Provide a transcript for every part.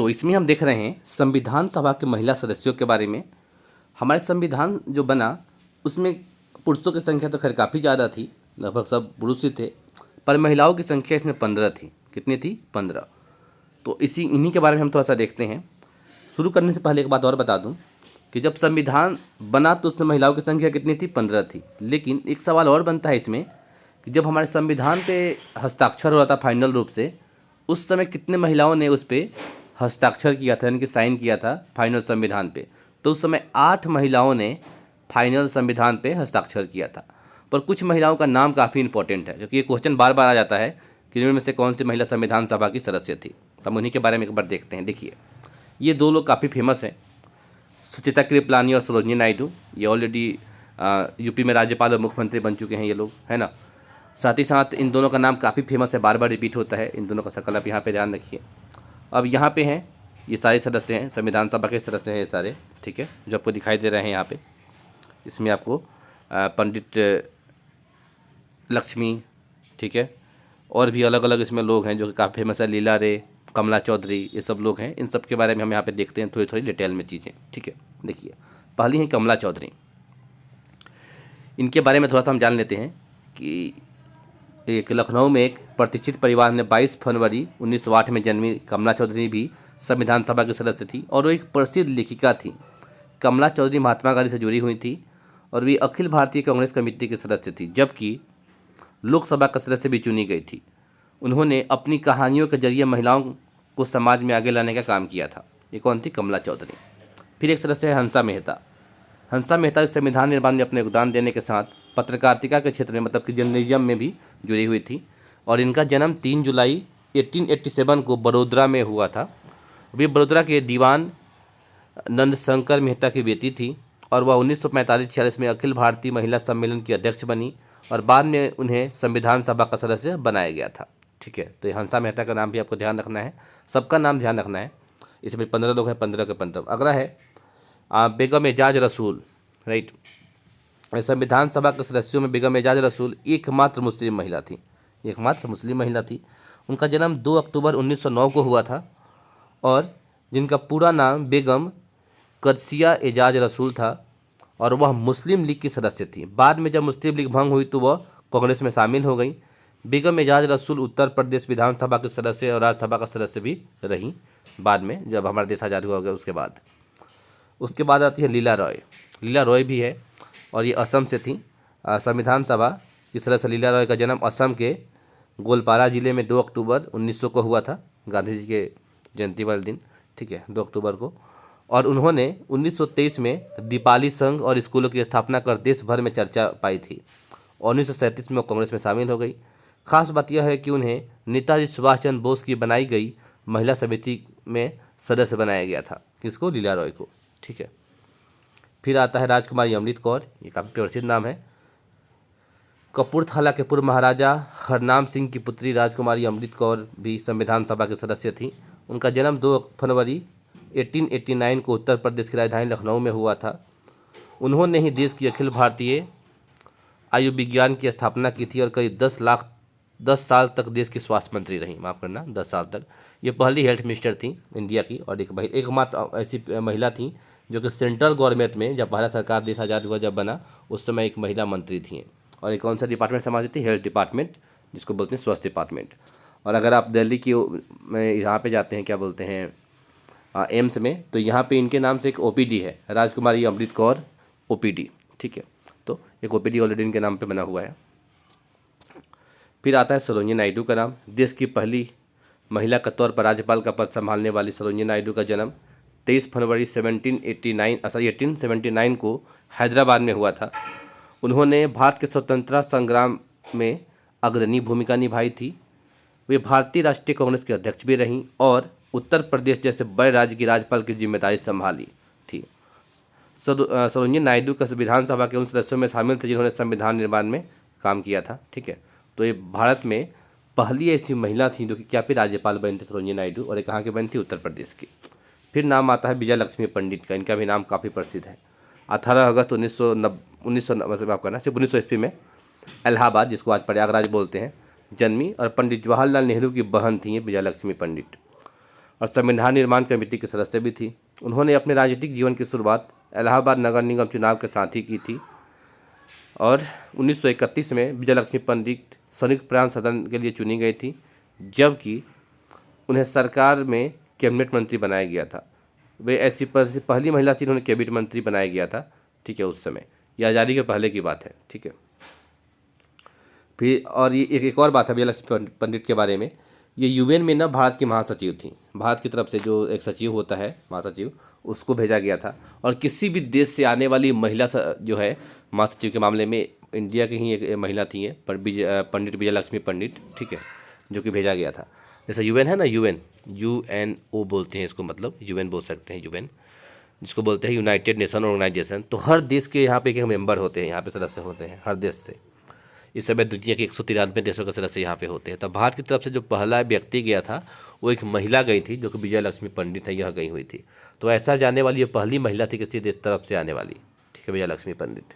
इसमें हम देख रहे हैं संविधान सभा के महिला सदस्यों के बारे में। हमारे संविधान जो बना उसमें पुरुषों की संख्या तो खैर काफ़ी ज़्यादा थी, लगभग सब पुरुष ही थे, पर महिलाओं की संख्या इसमें 15 थी। कितनी थी? 15। तो इन्हीं के बारे में हम थोड़ा सा देखते हैं। शुरू करने से पहले एक बात और बता दूं कि जब संविधान बना तो उसमें महिलाओं की संख्या कितनी थी? 15 थी। लेकिन एक सवाल और बनता है इसमें कि जब हमारे संविधान पे हस्ताक्षर हो रहा था फाइनल रूप से, उस समय कितने महिलाओं ने उस पर हस्ताक्षर किया था, यानी कि साइन किया था फाइनल संविधान पे? तो उस समय 8 महिलाओं ने फाइनल संविधान पे हस्ताक्षर किया था। पर कुछ महिलाओं का नाम काफ़ी इंपॉर्टेंट है, क्योंकि ये क्वेश्चन बार बार आ जाता है कि इनमें से कौन सी महिला संविधान सभा की सदस्य थी। तो हम उन्हीं के बारे में एक बार देखते हैं। देखिए, ये 2 लोग काफ़ी फेमस हैं, सुचिता कृपलानी और सरोजिनी नायडू। ये ऑलरेडी यूपी में राज्यपाल और मुख्यमंत्री बन चुके हैं ये लोग, है ना। साथ ही साथ इन दोनों का नाम काफ़ी फेमस है, बार बार रिपीट होता है इन दोनों का शक्ल, आप यहाँ पे ध्यान रखिए। अब यहाँ पे हैं ये सारे सदस्य हैं, संविधान सभा के सदस्य हैं ये सारे, ठीक है, जो आपको दिखाई दे रहे हैं यहाँ पे। इसमें आपको पंडित लक्ष्मी, ठीक है, और भी अलग अलग इसमें लोग हैं जो कि काफ़ी फेमस है, लीला रे, कमला चौधरी, ये सब लोग हैं। इन सब के बारे में हम यहाँ पे देखते हैं थोड़ी थोड़ी डिटेल में चीज़ें, ठीक है। देखिए, पहली हैं कमला चौधरी। इनके बारे में थोड़ा सा हम जान लेते हैं कि एक लखनऊ में एक प्रतिष्ठित परिवार में 22 फरवरी 1908 में जन्मी कमला चौधरी भी संविधान सभा की सदस्य थी, और वो एक प्रसिद्ध लेखिका थी। कमला चौधरी महात्मा गांधी से जुड़ी हुई थी और वे अखिल भारतीय कांग्रेस कमेटी की सदस्य थी, जबकि लोकसभा का सदस्य भी चुनी गई थी। उन्होंने अपनी कहानियों के जरिए महिलाओं को समाज में आगे लाने का काम किया था। ये कौन थी? कमला चौधरी। फिर एक सदस्य है हंसा मेहता। हंसा मेहता संविधान निर्माण में अपने योगदान देने के साथ पत्रकारिता के क्षेत्र में, मतलब कि जर्नलिज्म में भी जुड़ी हुई थी, और इनका जन्म 3 जुलाई 1887 को बड़ोदरा में हुआ था। वे बड़ोदरा के दीवान नंदशंकर मेहता की बेटी थी, और वह 1945-46 में अखिल भारतीय महिला सम्मेलन की अध्यक्ष बनी, और बाद में उन्हें संविधान सभा का सदस्य बनाया गया था, ठीक है। तो ये हंसा मेहता का नाम भी आपको ध्यान रखना है, सबका नाम ध्यान रखना है। इसमें 15 लोग हैं, 15 के 15। अगला है बेगम एजाज रसूल, राइट। संविधान सभा के सदस्यों में बेगम एजाज रसूल एकमात्र मुस्लिम महिला थी, एकमात्र मुस्लिम महिला थी। उनका जन्म 2 अक्टूबर 1909 को हुआ था, और जिनका पूरा नाम बेगम कदसिया एजाज रसूल था, और वह मुस्लिम लीग की सदस्य थी। बाद में जब मुस्लिम लीग भंग हुई तो वह कांग्रेस में शामिल हो गई। बेगम एजाज रसूल उत्तर प्रदेश विधानसभा के सदस्य और राज्यसभा का सदस्य भी रहीं बाद में, जब हमारा देश आज़ाद हुआ उसके बाद। उसके बाद आती है लीला रॉय। लीला रॉय भी है, और ये असम से थी। संविधान सभा की सदस्य लीला रॉय का जन्म असम के गोलपारा जिले में 2 अक्टूबर 1900 को हुआ था, गांधी जी के जयंती वाले दिन, ठीक है, 2 अक्टूबर को। और उन्होंने 1923 में दीपाली संघ और स्कूलों की स्थापना कर देश भर में चर्चा पाई थी, और 1937 में वो कांग्रेस में शामिल हो गई। खास बात यह है कि उन्हें नेताजी सुभाष चंद्र बोस की बनाई गई महिला समिति में सदस्य बनाया गया था। किसको? लीला रॉय को, ठीक है। फिर आता है राजकुमारी अमृत कौर। ये काफ़ी प्रसिद्ध नाम है। कपूरथला के पूर्व महाराजा हरनाम सिंह की पुत्री राजकुमारी अमृत कौर भी संविधान सभा के सदस्य थी। उनका जन्म 2 फरवरी 1889 को उत्तर प्रदेश की राजधानी लखनऊ में हुआ था। उन्होंने ही देश की अखिल भारतीय आयुर्विज्ञान की स्थापना की थी, और करीब 10 साल तक देश की स्वास्थ्य मंत्री रही। माफ़ करना, 10 साल तक। ये पहली हेल्थ मिनिस्टर थी इंडिया की, और एकमात्र ऐसी महिला थी जो कि सेंट्रल गवर्नमेंट में, जब भारत सरकार देश आज़ाद हुआ जब बना, उस समय एक महिला मंत्री थी। और एक कौन सा डिपार्टमेंट संभालती थी? हेल्थ डिपार्टमेंट, जिसको बोलते हैं स्वास्थ्य डिपार्टमेंट। और अगर आप दिल्ली की में यहाँ पे जाते हैं, क्या बोलते हैं, एम्स में, तो यहाँ पे इनके नाम से एक ओपीडी है, राजकुमारी अमृत कौर ओपीडी, ठीक है। तो एक ओपीडी ऑलरेडी इनके नाम पे बना हुआ है। फिर आता है सरोजिनी नायडू का नाम। देश की पहली महिला के तौर पर राज्यपाल का पद संभालने वाली सरोजिनी नायडू का जन्म 23 फरवरी 1879 को हैदराबाद में हुआ था। उन्होंने भारत के स्वतंत्रता संग्राम में अग्रणी भूमिका निभाई थी। वे भारतीय राष्ट्रीय कांग्रेस के अध्यक्ष भी रहीं, और उत्तर प्रदेश जैसे बड़े राज्य की राज्यपाल की जिम्मेदारी संभाली थी। सरोजिनी नायडू का विधानसभा के उन सदस्यों में शामिल थे जिन्होंने संविधान निर्माण में काम किया था, ठीक है। तो ये भारत में पहली ऐसी महिला थी जो कि क्या फिर राज्यपाल बनी थी, सरोजिनी नायडू, और ये कहाँ की बनी थी? उत्तर प्रदेश की। फिर नाम आता है विजय लक्ष्मी पंडित का। इनका भी नाम काफ़ी प्रसिद्ध है। 18 अगस्त 1900 ईस्वी में इलाहाबाद, जिसको आज प्रयागराज बोलते हैं, जन्मी, और पंडित जवाहरलाल नेहरू की बहन थी ये विजय लक्ष्मी पंडित। और संविधान निर्माण कमेटी की सदस्य भी थी। उन्होंने अपने राजनीतिक जीवन की शुरुआत इलाहाबाद नगर निगम चुनाव के साथ ही की थी और 1931 में विजयलक्ष्मी पंडित संयुक्त प्रांत सदन के लिए चुनी गई थी, जबकि उन्हें सरकार में कैबिनेट मंत्री बनाया गया था। वे ऐसी पहली महिला थी जिन्होंने कैबिनेट मंत्री बनाया गया था, ठीक है, उस समय। यह आज़ादी के पहले की बात है, ठीक है। फिर और ये एक और बात है विजयलक्ष्मी पंडित के बारे में, ये यूएन में ना भारत की महासचिव थी। भारत की तरफ से जो एक सचिव होता है, महासचिव, उसको भेजा गया था। और किसी भी देश से आने वाली महिला जो है महासचिव के मामले में इंडिया की ही एक महिला थी, ये पंडित विजयलक्ष्मी पंडित, ठीक है, जो कि भेजा गया था। जैसे यूएन है ना, यूएनओ बोलते हैं इसको, मतलब यूएन बोल सकते हैं, यूएन जिसको बोलते हैं यूनाइटेड नेशन ऑर्गेनाइजेशन। तो हर देश के यहाँ पे एक मेंबर होते हैं, यहाँ पे सदस्य होते हैं हर देश से। इस समय दुनिया के 193 देशों के सदस्य यहाँ पे होते हैं। तब भारत की तरफ से जो पहला व्यक्ति गया था वो एक महिला गई थी, जो कि विजयलक्ष्मी पंडित है, यह गई हुई थी। तो ऐसा जाने वाली ये पहली महिला थी किसी देश तरफ से आने वाली, ठीक है, विजयलक्ष्मी पंडित।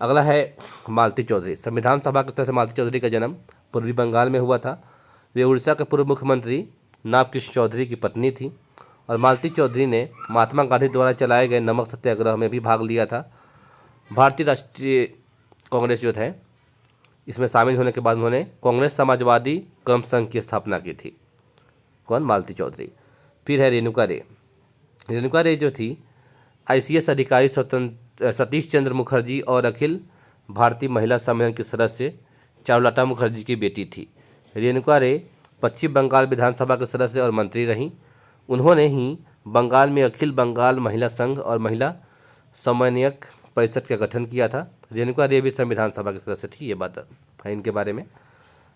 अगला है मालती चौधरी। संविधान सभा की तरफ से मालती चौधरी का जन्म पूर्वी बंगाल में हुआ था। वे उड़ीसा के पूर्व मुख्यमंत्री नाभ कृष्ण चौधरी की पत्नी थी और मालती चौधरी ने महात्मा गांधी द्वारा चलाए गए नमक सत्याग्रह में भी भाग लिया था। भारतीय राष्ट्रीय कांग्रेस जो है इसमें शामिल होने के बाद उन्होंने कांग्रेस समाजवादी कर्म संघ की स्थापना की थी। कौन? मालती चौधरी। फिर है रेणुका रे। रेणुका रे जो थी आईसीएस अधिकारी सतीश चंद्र मुखर्जी और अखिल भारतीय महिला सम्मेलन की सदस्य चारुलता मुखर्जी की बेटी थी। रेणुका रे पश्चिम बंगाल विधानसभा के सदस्य और मंत्री रहीं। उन्होंने ही बंगाल में अखिल बंगाल महिला संघ और महिला समन्वयक परिषद का गठन किया था। रेणुका रे भी संविधान सभा के सदस्य थी, ये बात है इनके बारे में।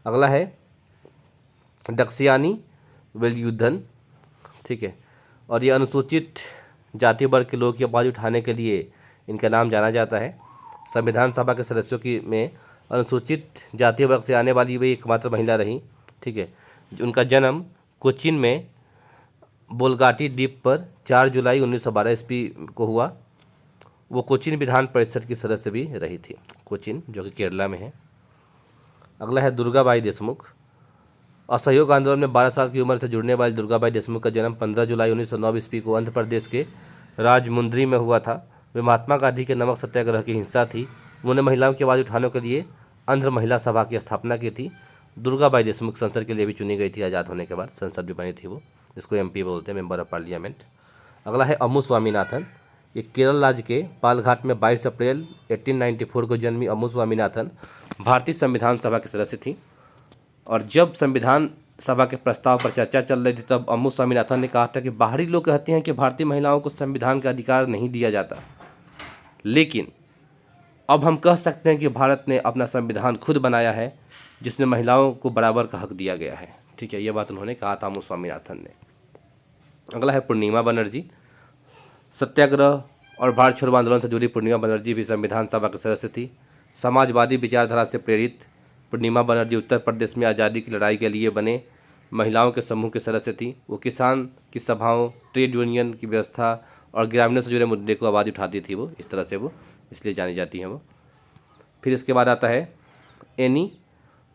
अगला है दक्षयानी वेलयुद्धन, ठीक है, और ये अनुसूचित जाति वर्ग के लोगों की आवाज़ उठाने के लिए इनका नाम जाना जाता है। संविधान सभा के सदस्यों की में अनुसूचित जाति वर्ग से आने वाली वे एकमात्र महिला रहीं, ठीक है। उनका जन्म कोचीन में बोलगाटी द्वीप पर 4 जुलाई 1912 ईस्वी को हुआ। वो कोचीन विधान परिषद की सदस्य भी रही थी, कोचीन जो कि केरला में है। अगला है दुर्गाबाई देशमुख। असहयोग आंदोलन में 12 साल की उम्र से जुड़ने वाली दुर्गाबाई देशमुख का जन्म 15 जुलाई 1909 ईस्वी को आंध्र प्रदेश के राजमुंद्री में हुआ था। वे महात्मा गांधी के नमक सत्याग्रह की हिंसा थी। उन्होंने महिलाओं की आवाज़ उठाने के लिए आंध्र महिला सभा की स्थापना की थी। दुर्गाबाई देशमुख संसद के लिए भी चुनी गई थी, आज़ाद होने के बाद संसद भी बनी थी वो, जिसको एमपी बोलते हैं, मेंबर ऑफ पार्लियामेंट। अगला है अम्मू स्वामीनाथन। ये केरल राज्य के पालघाट में 22 अप्रैल 1894 को जन्मी अम्मू स्वामीनाथन भारतीय संविधान सभा के सदस्य थी। और जब संविधान सभा के प्रस्ताव पर चर्चा चल रही थी तब अम्मू स्वामीनाथन ने कहा था कि बाहरी लोग कहते हैं कि भारतीय महिलाओं को संविधान का अधिकार नहीं दिया जाता, लेकिन अब हम कह सकते हैं कि भारत ने अपना संविधान खुद बनाया है जिसमें महिलाओं को बराबर का हक दिया गया है, ठीक है। ये बात उन्होंने कहा था अम्मू स्वामीनाथन ने। अगला है पूर्णिमा बनर्जी। सत्याग्रह और भारत छोड़ो आंदोलन से जुड़ी पूर्णिमा बनर्जी भी संविधान सभा के सदस्य थी। समाजवादी विचारधारा से प्रेरित पूर्णिमा बनर्जी उत्तर प्रदेश में आज़ादी की लड़ाई के लिए बने महिलाओं के समूह के सदस्य थी। वो किसान की सभाओं, ट्रेड यूनियन की व्यवस्था और ग्रामीणों से जुड़े मुद्दे को आवाज़ उठाती थी वो, इस तरह से वो इसलिए जानी जाती हैं वो। फिर इसके बाद आता है एनी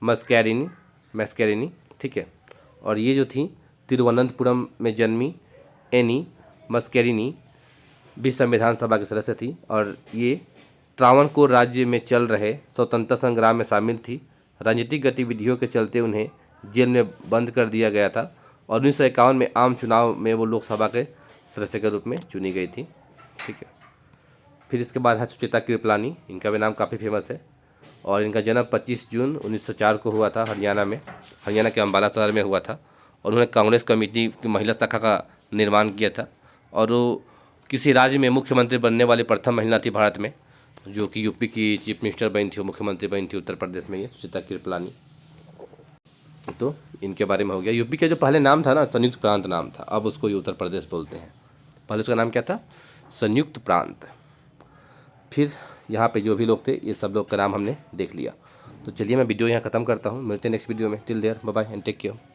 मस्कैरिनी, ठीक है, और ये जो थी तिरुवनंतपुरम में जन्मी एनी मस्कैरिनी भी संविधान सभा के सदस्य थी और ये त्रावणकोर राज्य में चल रहे स्वतंत्रता संग्राम में शामिल थी। राजनीतिक गतिविधियों के चलते उन्हें जेल में बंद कर दिया गया था और 1951 में आम चुनाव में वो लोकसभा के सदस्य के रूप में चुनी गई थी, ठीक है। फिर इसके बाद है सुचेता कृपलानी। इनका भी नाम काफ़ी फेमस है और इनका जन्म 25 जून 1904 को हुआ था हरियाणा में, हरियाणा के अम्बाला शहर में हुआ था। और उन्होंने कांग्रेस कमेटी की महिला शाखा का निर्माण किया था और वो किसी राज्य में मुख्यमंत्री बनने वाली प्रथम महिला थी भारत में, जो कि यूपी की चीफ मिनिस्टर बनी थी, वो मुख्यमंत्री बनी थी उत्तर प्रदेश में, ये सुचेता कृपलानी। तो इनके बारे में हो गया। यूपी का जो पहले नाम था ना, संयुक्त प्रांत नाम था, अब उसको ये उत्तर प्रदेश बोलते हैं। पहले उसका नाम क्या था? संयुक्त प्रांत। फिर यहाँ पे जो भी लोग थे ये सब लोग का नाम हमने देख लिया। तो चलिए मैं वीडियो यहाँ ख़त्म करता हूँ, मिलते हैं नेक्स्ट वीडियो में। Till there, bye bye and take care.